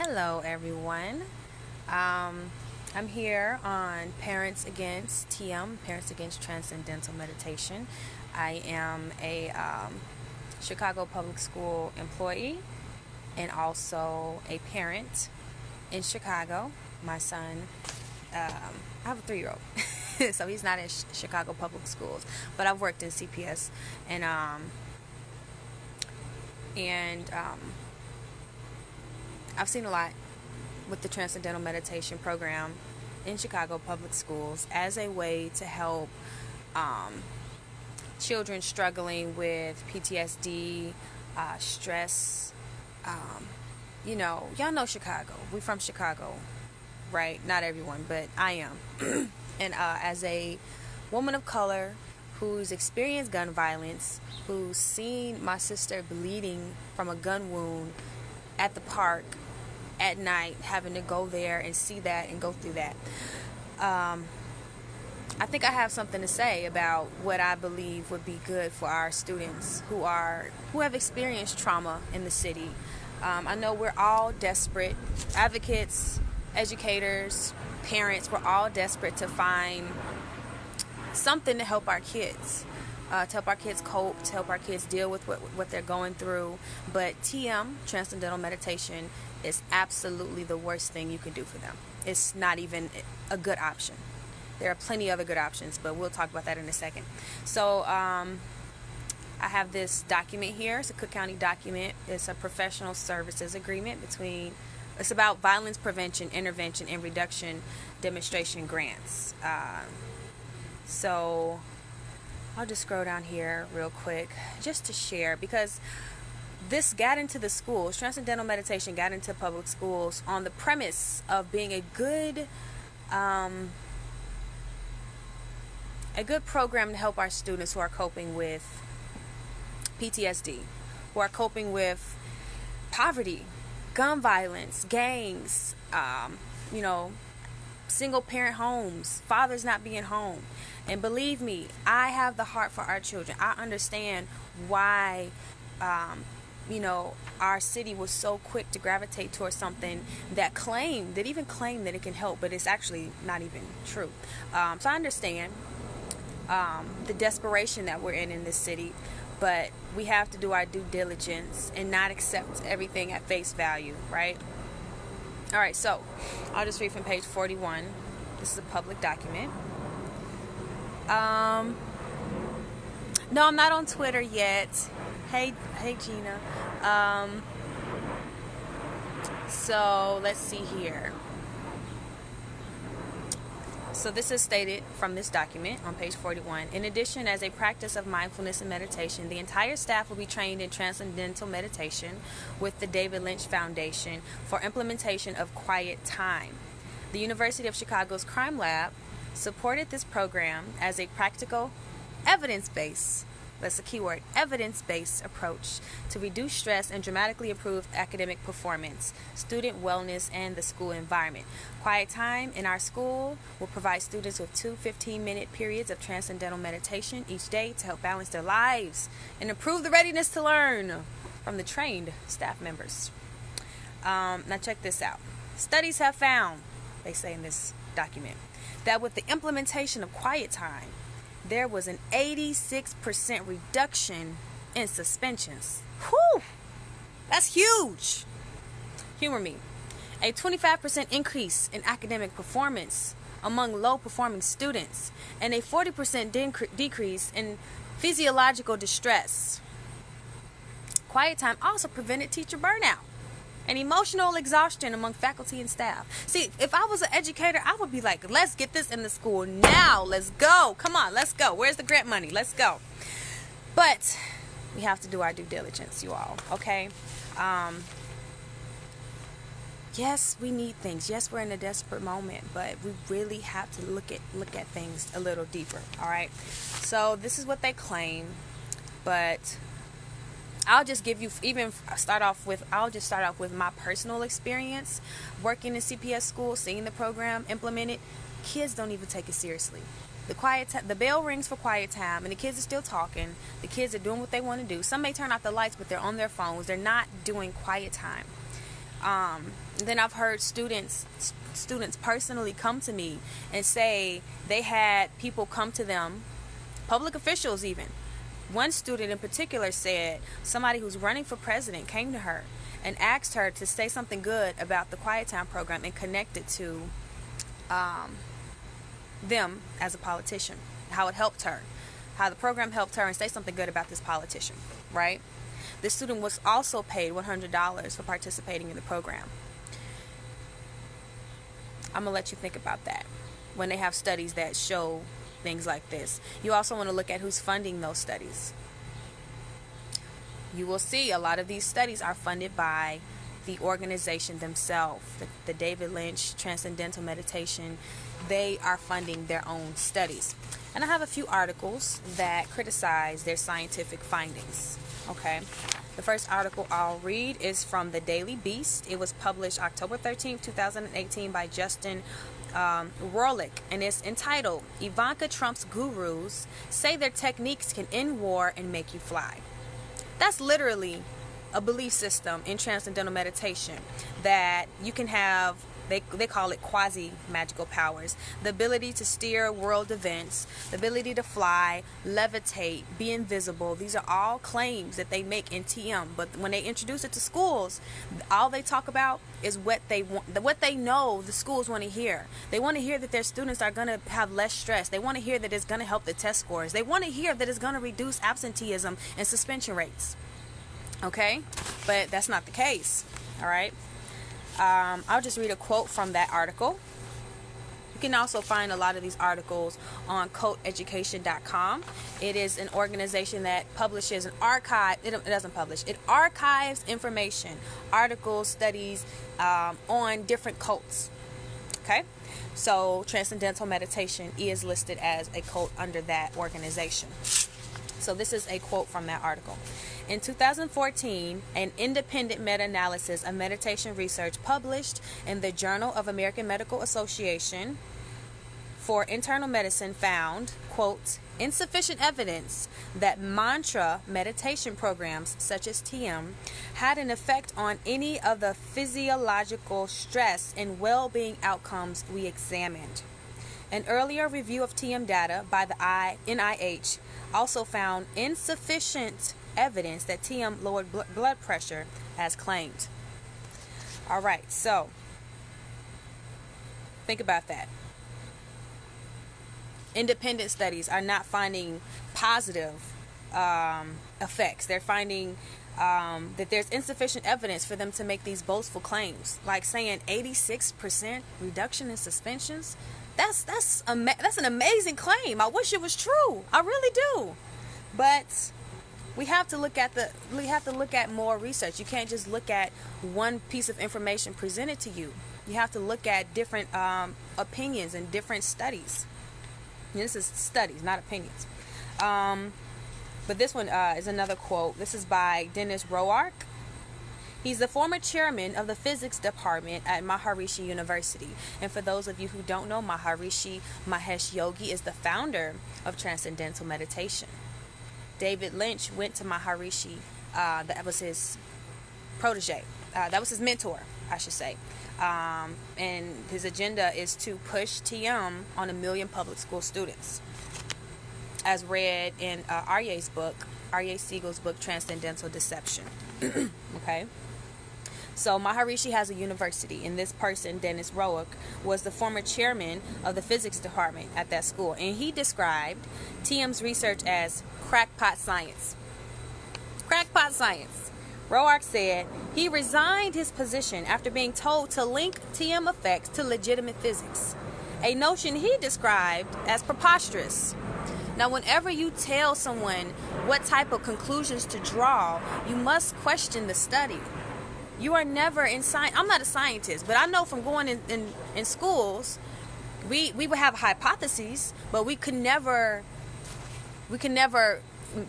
Hello, everyone. I'm here on Parents Against TM, Parents Against Transcendental Meditation. I am a Chicago Public School employee and also a parent in Chicago. My son, I have a 3-year-old, so he's not in Chicago Public Schools, but I've worked in CPS and I've seen a lot with the Transcendental Meditation program in Chicago Public Schools as a way to help children struggling with PTSD, stress. Y'all know Chicago. We're from Chicago, right? Not everyone, but I am. And as a woman of color who's experienced gun violence, who's seen my sister bleeding from a gun wound at the park at night, having to go there and see that and go through that. I think I have something to say about what I believe would be good for our students who have experienced trauma in the city. I know we're all desperate, advocates, educators, parents. We're all desperate to find something to help our kids. To help our kids cope, to help our kids deal with what they're going through. But TM, Transcendental Meditation, is absolutely the worst thing you can do for them. It's not even a good option. There are plenty of other good options, but we'll talk about that in a second. So I have this document here. It's a Cook County document. It's a professional services agreement it's about violence prevention, intervention, and reduction demonstration grants. So I'll just scroll down here real quick just to share, because this got into the schools. Transcendental Meditation got into public schools on the premise of being a good program to help our students who are coping with PTSD, who are coping with poverty, gun violence, gangs, single parent homes, fathers not being home. And believe me, I have the heart for our children. I understand why our city was so quick to gravitate towards something that even claimed that it can help, but it's actually not even true. So I understand the desperation that we're in this city, but we have to do our due diligence and not accept everything at face value, right? All right, so I'll just read from page 41. This is a public document. No, I'm not on Twitter yet. Hey Gina. So let's see here. So this is stated from this document on page 41. In addition, as a practice of mindfulness and meditation, the entire staff will be trained in Transcendental Meditation with the David Lynch Foundation for implementation of quiet time. The University of Chicago's Crime Lab supported this program as a practical, evidence-based, that's a keyword, evidence-based approach to reduce stress and dramatically improve academic performance, student wellness, and the school environment. Quiet time in our school will provide students with 2 15-minute periods of transcendental meditation each day to help balance their lives and improve the readiness to learn from the trained staff members. Now check this out. Studies have found, they say in this document, that with the implementation of quiet time, there was an 86% reduction in suspensions. Whew! That's huge. Humor me. A 25% increase in academic performance among low-performing students, and a 40% decrease in physiological distress. Quiet time also prevented teacher burnout and emotional exhaustion among faculty and staff. See, if I was an educator, I would be like, let's get this in the school now. Let's go. Come on, let's go. Where's the grant money? Let's go. But we have to do our due diligence, you all, okay? Yes, we need things. Yes, we're in a desperate moment, but we really have to look at things a little deeper, all right? So this is what they claim, but I'll just start off with my personal experience working in CPS school, seeing the program implemented. Kids don't even take it seriously. The bell rings for quiet time, and the kids are still talking. The kids are doing what they want to do. Some may turn off the lights, but they're on their phones. They're not doing quiet time. Then I've heard students personally come to me and say they had people come to them, public officials even. One student in particular said somebody who's running for president came to her and asked her to say something good about the Quiet Time program and connect it to them as a politician, how it helped her, how the program helped her, and say something good about this politician, right? This student was also paid $100 for participating in the program. I'm going to let you think about that when they have studies that show things like this. You also want to look at who's funding those studies. You will see a lot of these studies are funded by the organization themselves. The David Lynch Transcendental Meditation, they are funding their own studies. And I have a few articles that criticize their scientific findings. Okay. The first article I'll read is from the Daily Beast. It was published October 13th, 2018 by Justin Rohrlich, and it's entitled, Ivanka Trump's Gurus Say Their Techniques Can End War and Make You Fly. That's literally a belief system in Transcendental Meditation that you can have. They call it quasi-magical powers. The ability to steer world events, the ability to fly, levitate, be invisible. These are all claims that they make in TM. But when they introduce it to schools, all they talk about is what they want, what they know the schools want to hear. They want to hear that their students are going to have less stress. They want to hear that it's going to help the test scores. They want to hear that it's going to reduce absenteeism and suspension rates. Okay? But that's not the case. All right? I'll just read a quote from that article. You can also find a lot of these articles on KOATeducation.com. It is an organization that publishes an archive. It doesn't publish. It archives information, articles, studies on different cults. Okay? So Transcendental Meditation is listed as a cult under that organization. So this is a quote from that article. In 2014, an independent meta-analysis of meditation research published in the Journal of American Medical Association for Internal Medicine found, quote, insufficient evidence that mantra meditation programs such as TM had an effect on any of the physiological stress and well-being outcomes we examined. An earlier review of TM data by the NIH also found insufficient evidence that TM lowered blood pressure as claimed. All right, so think about that. Independent studies are not finding positive effects. They're finding that there's insufficient evidence for them to make these boastful claims, like saying 86% reduction in suspensions. That's an amazing claim. I wish it was true. I really do. But we have to look at more research. You can't just look at one piece of information presented to you. You have to look at different opinions and different studies. And this is studies, not opinions. But this one is another quote. This is by Dennis Roark. He's the former chairman of the physics department at Maharishi University. And for those of you who don't know, Maharishi Mahesh Yogi is the founder of Transcendental Meditation. David Lynch went to Maharishi. That was his protege. That was his mentor, I should say. And his agenda is to push TM on 1 million public school students, as read in Aryeh Siegel's book, Transcendental Deception. Okay? So Maharishi has a university, and this person, Dennis Roark, was the former chairman of the physics department at that school, and he described TM's research as crackpot science. Crackpot science. Roark said he resigned his position after being told to link TM effects to legitimate physics, a notion he described as preposterous. Now, whenever you tell someone what type of conclusions to draw, you must question the study. You are never in science. I'm not a scientist, but I know from going in schools, we would have hypotheses, but we could never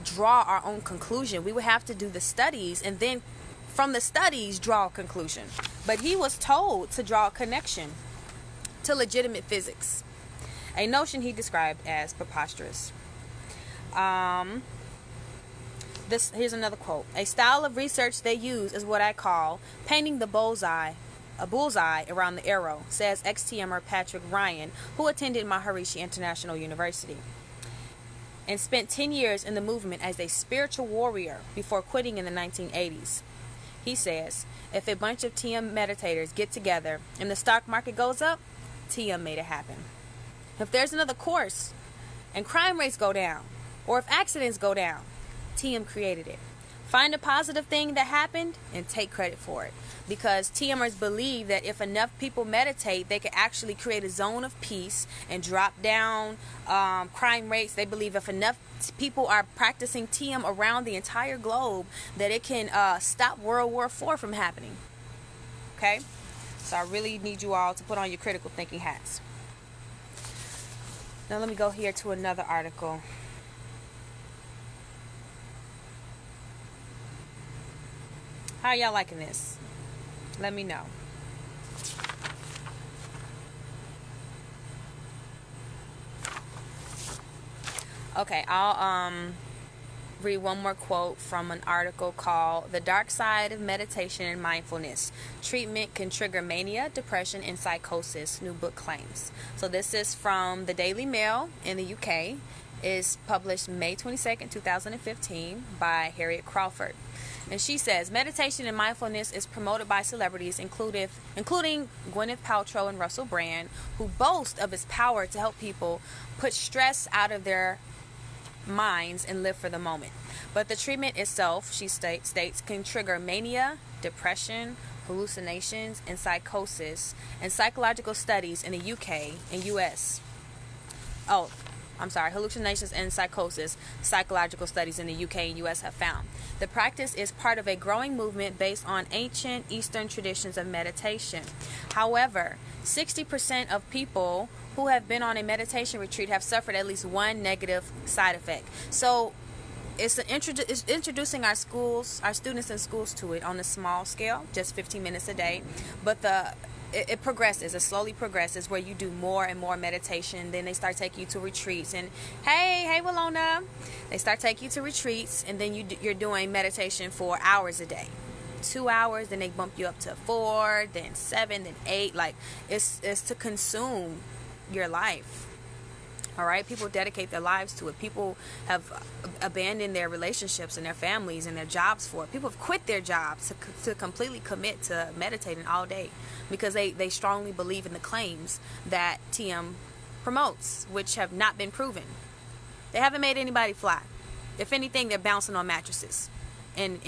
draw our own conclusion. We would have to do the studies, and then from the studies draw a conclusion. But he was told to draw a connection to legitimate physics, a notion he described as preposterous. Here's another quote. A style of research they use is what I call painting the bullseye around the arrow, says ex-TMer Patrick Ryan, who attended Maharishi International University and spent 10 years in the movement as a spiritual warrior before quitting in the 1980s. He says, if a bunch of TM meditators get together and the stock market goes up, TM made it happen. If there's another course and crime rates go down, or if accidents go down, TM created it. Find a positive thing that happened and take credit for it. Because TMers believe that if enough people meditate, they can actually create a zone of peace and drop down crime rates. They believe if enough people are practicing TM around the entire globe, that it can stop World War IV from happening. Okay? So I really need you all to put on your critical thinking hats. Now let me go here to another article. How y'all liking this? Let me know. Okay, I'll read one more quote from an article called "The Dark Side of Meditation and Mindfulness. Treatment can trigger mania, depression, and psychosis," new book claims. So this is from the Daily Mail in the UK. Is published May 22nd, 2015 by Harriet Crawford. And she says, meditation and mindfulness is promoted by celebrities, including Gwyneth Paltrow and Russell Brand, who boast of its power to help people put stress out of their minds and live for the moment. But the treatment itself, she states, can trigger mania, depression, hallucinations, and psychosis. And psychological studies in the UK and US. Hallucinations and psychosis, psychological studies in the UK and US have found. The practice is part of a growing movement based on ancient Eastern traditions of meditation. However, 60% of people who have been on a meditation retreat have suffered at least one negative side effect. So it's introducing our students in schools to it on a small scale, just 15 minutes a day. But it slowly progresses, where you do more and more meditation. Then they start taking you to retreats, and hey Walona, they start taking you to retreats, and then you're doing meditation for hours a day, 2 hours, then they bump you up to 4, then 7, then 8. Like it's to consume your life. All right, people dedicate their lives to it. People have abandoned their relationships and their families and their jobs for it. People have quit their jobs to completely commit to meditating all day, because they strongly believe in the claims that TM promotes, which have not been proven. They haven't made anybody fly. If anything, they're bouncing on mattresses in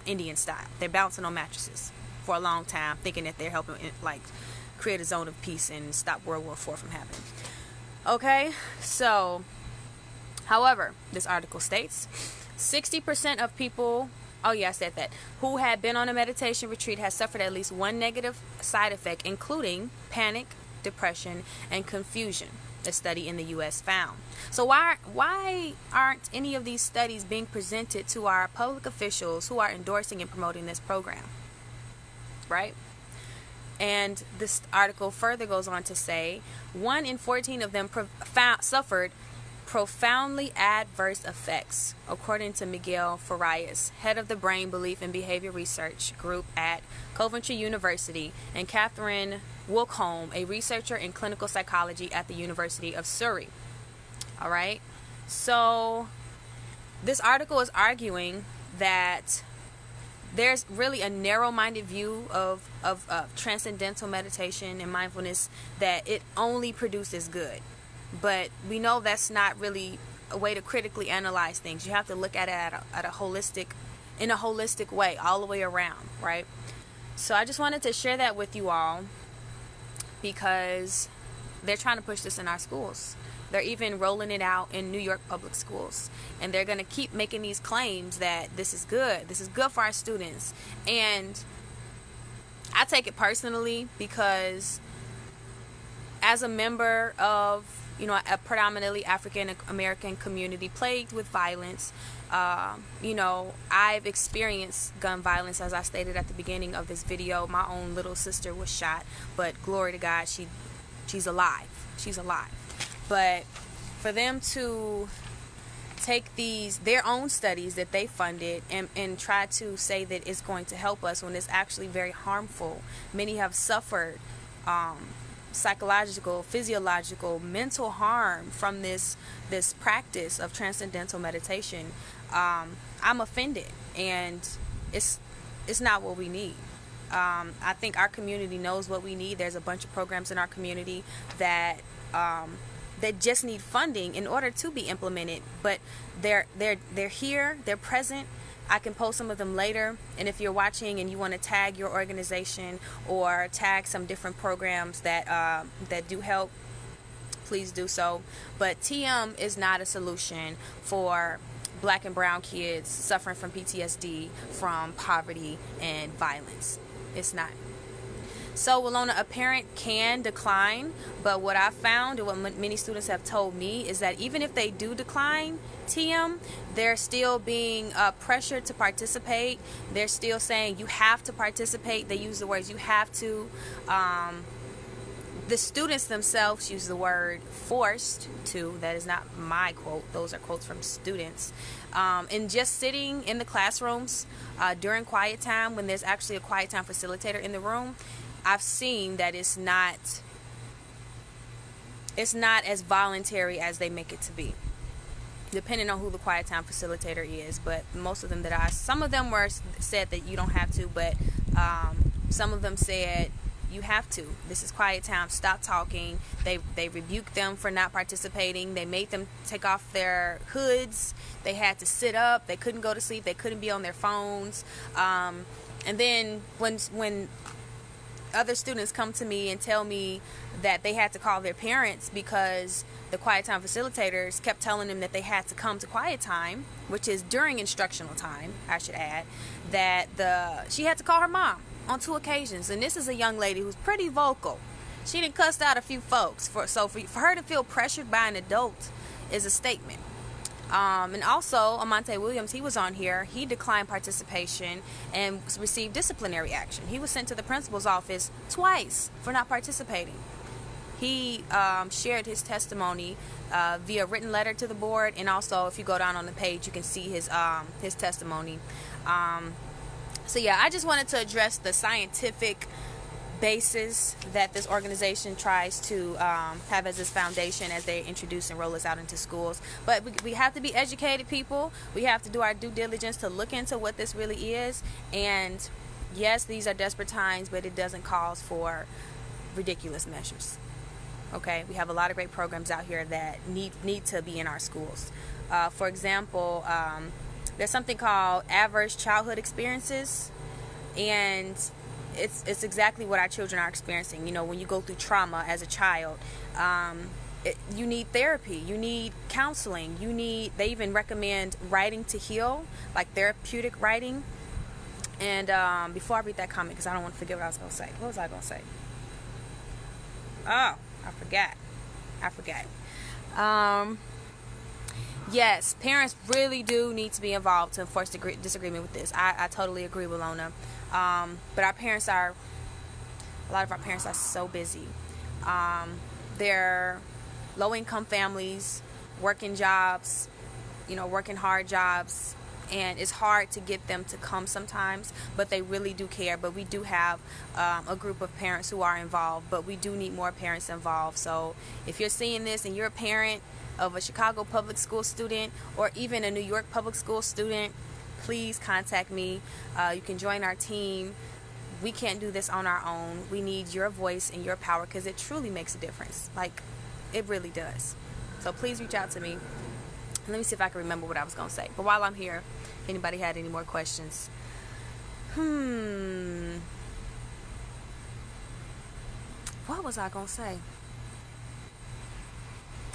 Indian style. They're bouncing on mattresses for a long time, thinking that they're helping create a zone of peace and stop World War IV from happening. Okay, so, however, this article states 60% of people, who had been on a meditation retreat has suffered at least one negative side effect, including panic, depression, and confusion, a study in the U.S. found. So why aren't any of these studies being presented to our public officials who are endorsing and promoting this program? Right? And this article further goes on to say 1 in 14 of them suffered profoundly adverse effects, according to Miguel Farias, head of the Brain, Belief, and Behavior Research Group at Coventry University, and Catherine Wilkholm, a researcher in clinical psychology at the University of Surrey. All right. So this article is arguing that there's really a narrow-minded view of transcendental meditation and mindfulness, that it only produces good. But we know that's not really a way to critically analyze things. You have to look at it in a holistic way, all the way around, right? So I just wanted to share that with you all, because they're trying to push this in our schools. They're even rolling it out in New York public schools. And they're going to keep making these claims that this is good. This is good for our students. And I take it personally, because as a member of, a predominantly African American community plagued with violence, I've experienced gun violence. As I stated at the beginning of this video, my own little sister was shot, but glory to God, she's alive. She's alive. But for them to take their own studies that they funded and try to say that it's going to help us when it's actually very harmful. Many have suffered psychological, physiological, mental harm from this practice of transcendental meditation. I'm offended, and it's not what we need. I think our community knows what we need. There's a bunch of programs in our community that just need funding in order to be implemented, but they're here, they're present. I can post some of them later, and if you're watching and you want to tag your organization or tag some different programs that do help, please do so. But TM is not a solution for Black and brown kids suffering from PTSD, from poverty and violence. It's not. So, Walona, a parent can decline, but what I've found and what many students have told me is that even if they do decline TM, they're still being pressured to participate. They're still saying you have to participate. They use the words you have to. The students themselves use the word forced to. That is not my quote. Those are quotes from students. And just sitting in the classrooms during quiet time, when there's actually a quiet time facilitator in the room, I've seen that it's not as voluntary as they make it to be, depending on who the quiet time facilitator is. But most of them some of them said that you don't have to, but some of them said you have to. This is quiet time. Stop talking. They rebuked them for not participating. They made them take off their hoods. They had to sit up. They couldn't go to sleep. They couldn't be on their phones. And then when other students come to me and tell me that they had to call their parents because the quiet time facilitators kept telling them that they had to come to quiet time, which is during instructional time, I should add, that she had to call her mom on 2 occasions. And this is a young lady who's pretty vocal. She done cussed out a few folks. For her to feel pressured by an adult is a statement. And also, Amante Williams, he was on here. He declined participation and received disciplinary action. He was sent to the principal's office twice for not participating. He shared his testimony via written letter to the board, and also if you go down on the page, you can see his testimony. So yeah, I just wanted to address the scientific basis that this organization tries to have as its foundation as they introduce and roll us out into schools. But we have to be educated people. We have to do our due diligence to look into what this really is. And yes, these are desperate times, but it doesn't cause for ridiculous measures. Okay, we have a lot of great programs out here that need to be in our schools. For example, there's something called adverse childhood experiences, and it's exactly what our children are experiencing. You know, when you go through trauma as a child, you need therapy, you need counseling, they even recommend writing to heal, like therapeutic writing. And before I read that comment, because I don't want to forget what I was going to say. What was I going to say? Oh, I forgot. Yes, parents really do need to be involved to enforce disagreement with this. I totally agree with Lona. But a lot of our parents are so busy. They're low-income families, working jobs, working hard jobs, and it's hard to get them to come sometimes, but they really do care. But we do have a group of parents who are involved, but we do need more parents involved. So if you're seeing this and you're a parent of a Chicago public school student or even a New York public school student, please contact me. You can join our team. We can't do this on our own. We need your voice and your power, because it truly makes a difference. Like, it really does. So please reach out to me. Let me see if I can remember what I was going to say. But while I'm here, if anybody had any more questions. What was I going to say?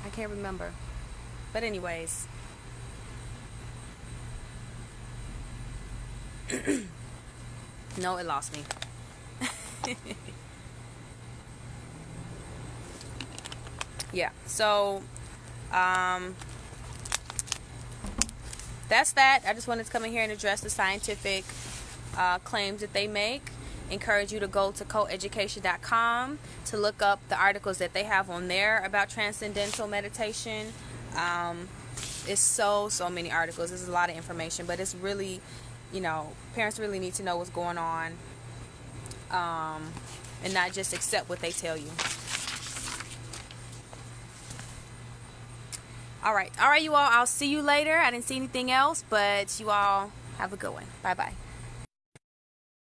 I can't remember. But anyways. No, it lost me. Yeah, so that's that. I just wanted to come in here and address the scientific claims that they make. Encourage you to go to koateducation.com to look up the articles that they have on there about transcendental meditation. it's so many articles. There's a lot of information, but it's really, you know, parents really need to know what's going on, and not just accept what they tell you. All right, you all. I'll see you later. I didn't see anything else, but you all have a good one. Bye-bye.